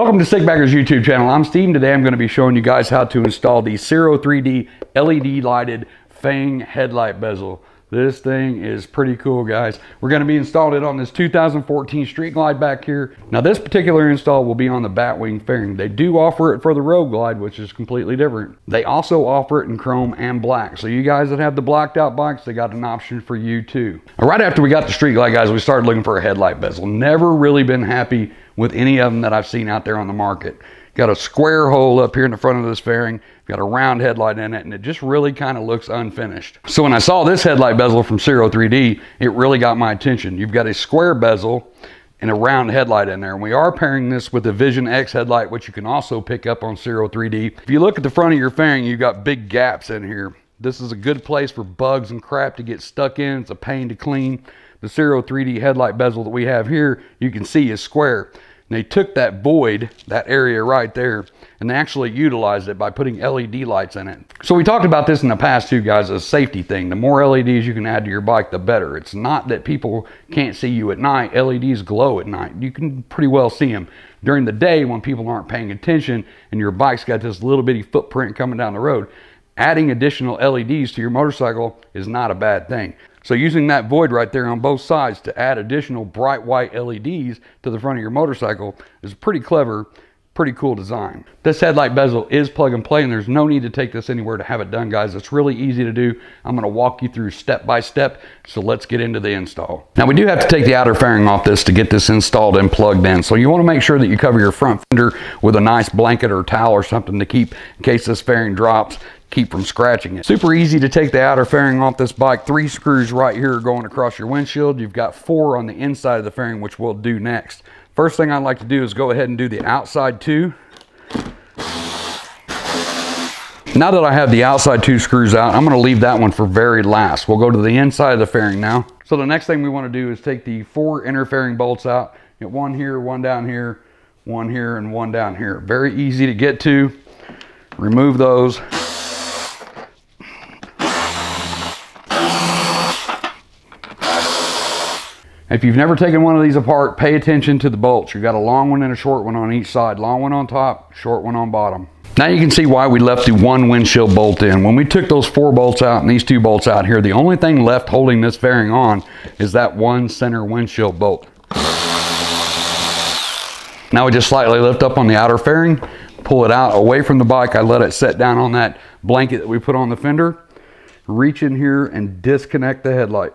Welcome to Sick Baggers YouTube channel. I'm Steve, and today I'm going to be showing you guys how to install the Ciro 3D LED lighted Fang headlight bezel. This thing is pretty cool, guys. We're going to be installing it on this 2014 Street Glide back here. Now this particular install will be on the Batwing fairing. They do offer it for the Road Glide, which is completely different. They also offer it in chrome and black. So you guys that have the blacked out bikes, they got an option for you too. Right after we got the Street Glide, guys, we started looking for a headlight bezel. Never really been happy with any of them that I've seen out there on the market. Got a square hole up here in the front of this fairing, got a round headlight in it, and it just really kind of looks unfinished. So when I saw this headlight bezel from Ciro 3D, it really got my attention. You've got a square bezel and a round headlight in there, and we are pairing this with the Vision X headlight, which you can also pick up on Ciro 3D. If you look at the front of your fairing, you've got big gaps in here. This is a good place for bugs and crap to get stuck in. It's a pain to clean. The Ciro 3D headlight bezel that we have here, you can see is square. And they took that void, that area right there, and they actually utilized it by putting LED lights in it. So we talked about this in the past too, guys, as a safety thing. The more LEDs you can add to your bike, the better. It's not that people can't see you at night. LEDs glow at night. You can pretty well see them. During the day, when people aren't paying attention and your bike's got this little bitty footprint coming down the road, adding additional LEDs to your motorcycle is not a bad thing. So using that void right there on both sides to add additional bright white LEDs to the front of your motorcycle is a pretty clever, pretty cool design. This headlight bezel is plug and play, and there's no need to take this anywhere to have it done, guys. It's really easy to do. I'm going to walk you through step by step, so let's get into the install. Now we do have to take the outer fairing off this to get this installed and plugged in, so you want to make sure that you cover your front fender with a nice blanket or towel or something to keep, in case this fairing drops, keep from scratching it. Super easy to take the outer fairing off this bike. 3 screws right here going across your windshield. You've got 4 on the inside of the fairing, which we'll do next. First thing I'd like to do is go ahead and do the outside 2. Now that I have the outside 2 screws out, I'm going to leave that one for very last. We'll go to the inside of the fairing now. So the next thing we want to do is take the 4 inner fairing bolts out. Get one here, one down here, one here, and one down here. Very easy to get to. Remove those. If you've never taken one of these apart, pay attention to the bolts. You've got a long one and a short one on each side. Long one on top, short one on bottom. Now you can see why we left the 1 windshield bolt in. When we took those 4 bolts out and these 2 bolts out here, the only thing left holding this fairing on is that 1 center windshield bolt. Now we just slightly lift up on the outer fairing, pull it out away from the bike. I let it set down on that blanket that we put on the fender. Reach in here and disconnect the headlight.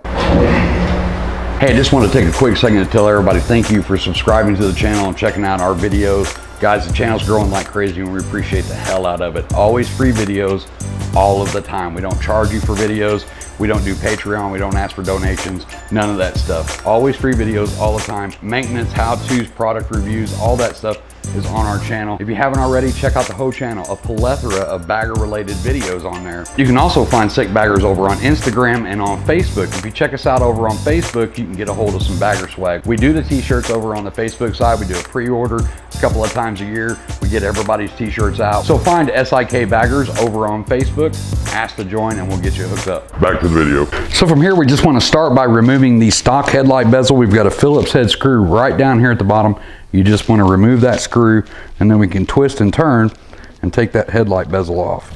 Hey, I just want to take a quick second to tell everybody thank you for subscribing to the channel and checking out our videos. Guys, the channel's growing like crazy and we appreciate the hell out of it. Always free videos all of the time. We don't charge you for videos. We don't do Patreon. We don't ask for donations. None of that stuff. Always free videos all the time. Maintenance, how-tos, product reviews, all that stuff is on our channel. If you haven't already, check out the whole channel. A plethora of bagger related videos on there. You can also find Sick Baggers over on Instagram and on Facebook. If you check us out over on Facebook, you can get a hold of some bagger swag. We do the t-shirts over on the Facebook side. We do a pre-order a couple of times a year. We get everybody's t-shirts out. So find SIK Baggers over on Facebook, ask to join, and we'll get you hooked up. Back to the video. So from here, we just want to start by removing the stock headlight bezel. We've got a Phillips head screw right down here at the bottom. You just want to remove that screw, and then we can twist and turn and take that headlight bezel off.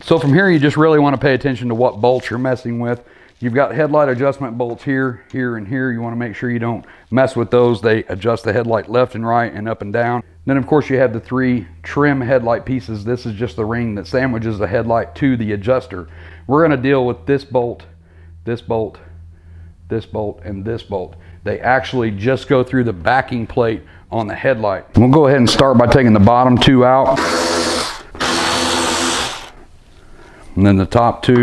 So from here, you just really want to pay attention to what bolts you're messing with. You've got headlight adjustment bolts here, here, and here. You want to make sure you don't mess with those. They adjust the headlight left and right and up and down. Then of course you have the 3 trim headlight pieces. This is just the ring that sandwiches the headlight to the adjuster. We're going to deal with this bolt, this bolt, this bolt, and this bolt. They actually just go through the backing plate on the headlight. We'll go ahead and start by taking the bottom 2 out, and then the top 2.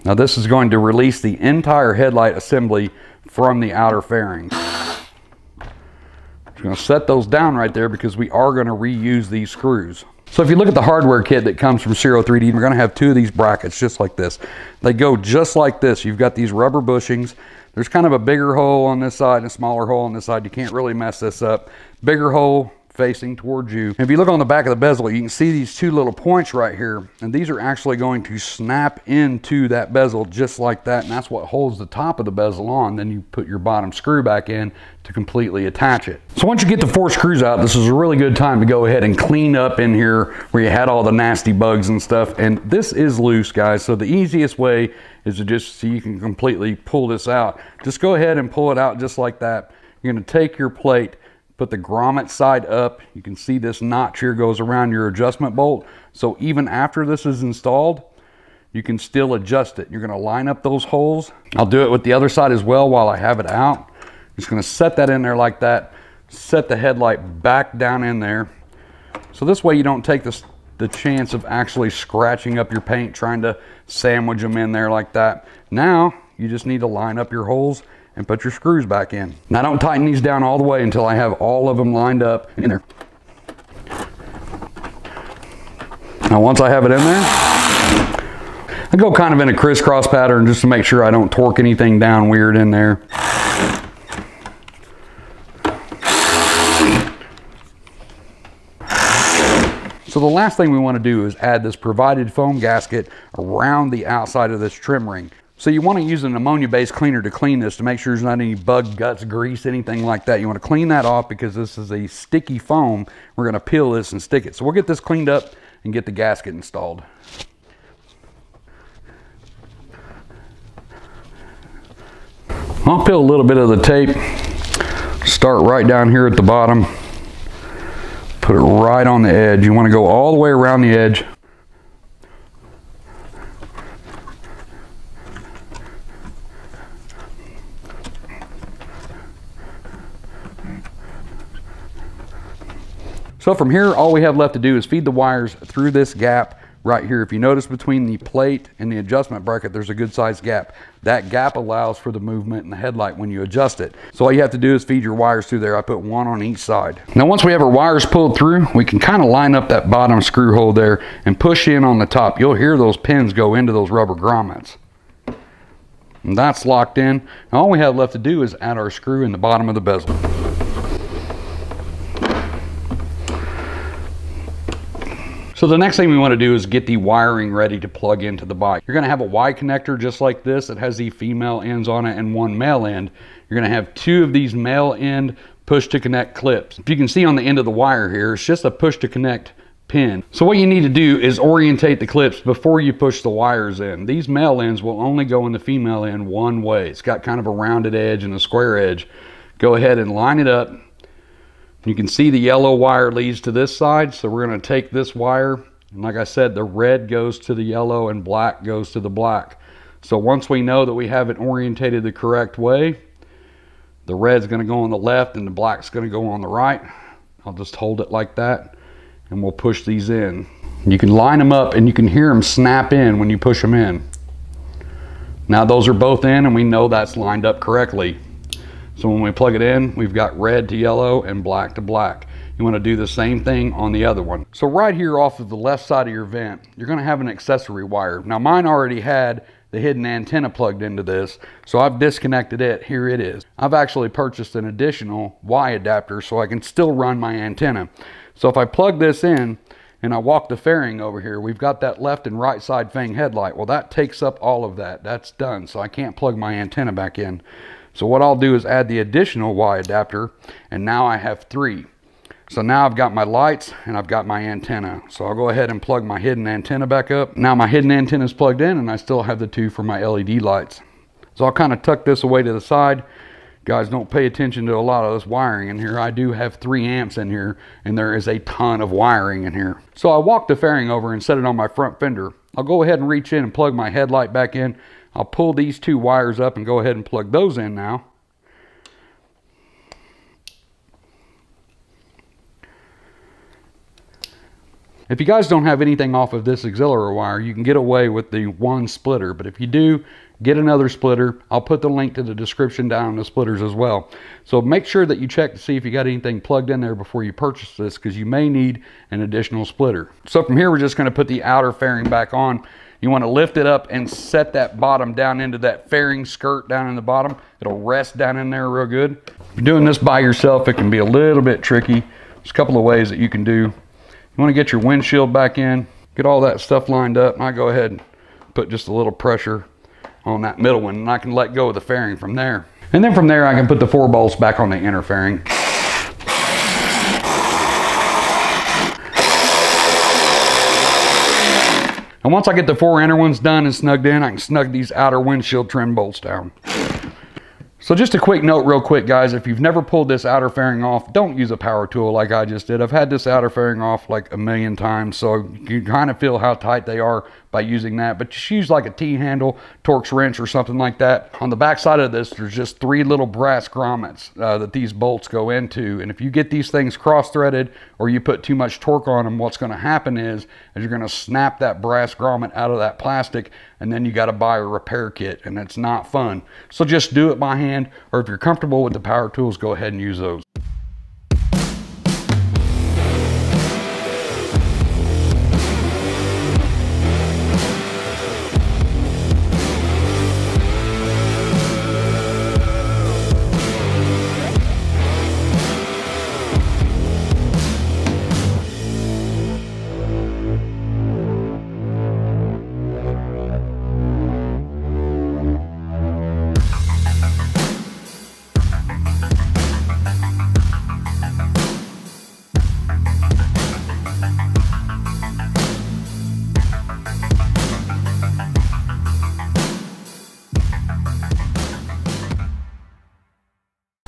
Now this is going to release the entire headlight assembly from the outer fairing. I'm going to set those down right there because we are going to reuse these screws. So if you look at the hardware kit that comes from Ciro 3D, we're going to have 2 of these brackets just like this. They go just like this. You've got these rubber bushings. There's kind of a bigger hole on this side and a smaller hole on this side. You can't really mess this up. Bigger hole facing towards you. If you look on the back of the bezel, you can see these two little points right here, and these are actually going to snap into that bezel just like that, and that's what holds the top of the bezel on. Then you put your bottom screw back in to completely attach it. So once you get the 4 screws out, this is a really good time to go ahead and clean up in here where you had all the nasty bugs and stuff. And this is loose, guys, so the easiest way is to just, so you can completely pull this out, just go ahead and pull it out just like that. You're going to take your plate, put the grommet side up. You can see this notch here goes around your adjustment bolt. So even after this is installed, you can still adjust it. You're going to line up those holes. I'll do it with the other side as well while I have it out. Just going to set that in there like that. Set the headlight back down in there. So this way you don't take the chance of actually scratching up your paint, trying to sandwich them in there like that. Now you just need to line up your holes and put your screws back in. Now don't tighten these down all the way until I have all of them lined up in there. Now once I have it in there, I go kind of in a crisscross pattern just to make sure I don't torque anything down weird in there. So the last thing we want to do is add this provided foam gasket around the outside of this trim ring. So you want to use an ammonia-based cleaner to clean this to make sure there's not any bug guts, grease, anything like that. You want to clean that off because this is a sticky foam. We're going to peel this and stick it. So we'll get this cleaned up and get the gasket installed. I'll peel a little bit of the tape. Start right down here at the bottom. Put it right on the edge. You want to go all the way around the edge. So from here, all we have left to do is feed the wires through this gap right here. If you notice between the plate and the adjustment bracket, there's a good sized gap. That gap allows for the movement in the headlight when you adjust it. So all you have to do is feed your wires through there. I put one on each side. Now once we have our wires pulled through, we can kind of line up that bottom screw hole there and push in on the top. You'll hear those pins go into those rubber grommets. And that's locked in. Now all we have left to do is add our screw in the bottom of the bezel. So the next thing we want to do is get the wiring ready to plug into the bike. You're going to have a Y connector just like this. It has the female ends on it and one male end. You're going to have 2 of these male end push to connect clips. If you can see on the end of the wire here, it's just a push to connect pin. So what you need to do is orientate the clips before you push the wires in. These male ends will only go in the female end one way. It's got kind of a rounded edge and a square edge. Go ahead and line it up. You can see the yellow wire leads to this side, so we're going to take this wire, and like I said, the red goes to the yellow and black goes to the black. So once we know that we have it orientated the correct way, the red's going to go on the left and the black's going to go on the right. I'll just hold it like that, and we'll push these in. You can line them up and you can hear them snap in when you push them in. Now those are both in and we know that's lined up correctly. So when we plug it in, we've got red to yellow and black to black. You want to do the same thing on the other one. So right here off of the left side of your vent, you're going to have an accessory wire. Now mine already had the hidden antenna plugged into this, so I've disconnected it. Here it is. I've actually purchased an additional Y adapter so I can still run my antenna. So if I plug this in and I walk the fairing over here, we've got that left and right side Fang headlight. Well, that takes up all of that. That's done, so I can't plug my antenna back in. So what I'll do is add the additional Y adapter, and now I have 3. So now I've got my lights and I've got my antenna. So I'll go ahead and plug my hidden antenna back up. Now my hidden antenna is plugged in and I still have the 2 for my LED lights. So I'll kind of tuck this away to the side. Guys, don't pay attention to a lot of this wiring in here. I do have 3 amps in here and there is a ton of wiring in here. So I walked the fairing over and set it on my front fender. I'll go ahead and reach in and plug my headlight back in. I'll pull these 2 wires up and go ahead and plug those in now. If you guys don't have anything off of this auxiliary wire, you can get away with the 1 splitter. But if you do, get another splitter. I'll put the link to the description down on the splitters as well. So make sure that you check to see if you got anything plugged in there before you purchase this, because you may need an additional splitter. So from here, we're just going to put the outer fairing back on. You want to lift it up and set that bottom down into that fairing skirt down in the bottom. It'll rest down in there real good. If you're doing this by yourself, it can be a little bit tricky. There's a couple of ways that you can do. You want to get your windshield back in, get all that stuff lined up, and I go ahead and put just a little pressure on that middle one, and I can let go of the fairing from there. And then from there, I can put the 4 bolts back on the inner fairing. And once I get the 4 inner ones done and snugged in, I can snug these outer windshield trim bolts down. So just a quick note real quick, guys, if you've never pulled this outer fairing off, don't use a power tool like I just did. I've had this outer fairing off like a million times, so you kind of feel how tight they are by using that. But just use like a T-handle, Torx wrench or something like that. On the back side of this, there's just 3 little brass grommets that these bolts go into. And if you get these things cross-threaded or you put too much torque on them, what's going to happen is you're going to snap that brass grommet out of that plastic, and then you got to buy a repair kit, and it's not fun. So just do it by hand, or if you're comfortable with the power tools, go ahead and use those.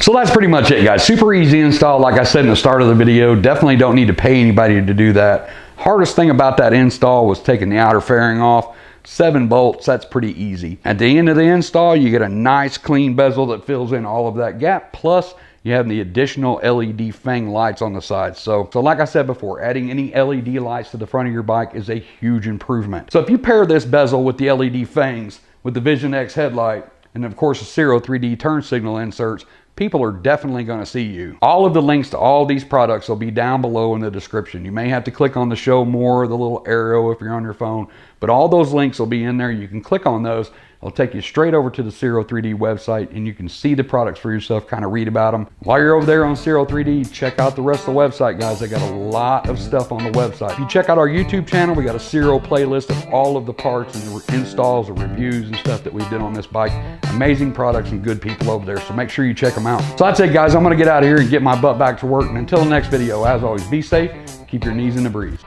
So that's pretty much it, guys. Super easy install. Like I said in the start of the video, definitely don't need to pay anybody to do that. Hardest thing about that install was taking the outer fairing off. 7 bolts, that's pretty easy. At the end of the install, you get a nice clean bezel that fills in all of that gap. Plus, you have the additional LED Fang lights on the side. So like I said before, adding any LED lights to the front of your bike is a huge improvement. So if you pair this bezel with the LED Fangs, with the Vision X headlight, and of course the Ciro 3D turn signal inserts, people are definitely going to see you. All of the links to all these products will be down below in the description. You may have to click on the show more, the little arrow if you're on your phone, but all those links will be in there. You can click on those. It'll take you straight over to the Ciro 3D website, and you can see the products for yourself, kind of read about them. While you're over there on Ciro 3D, check out the rest of the website, guys. They got a lot of stuff on the website. If you check out our YouTube channel, we got a Ciro playlist of all of the parts and the installs and reviews and stuff that we did on this bike. Amazing products and good people over there, so make sure you check them out. So that's it, guys. I'm going to get out of here and get my butt back to work. And until the next video, as always, be safe, keep your knees in the breeze.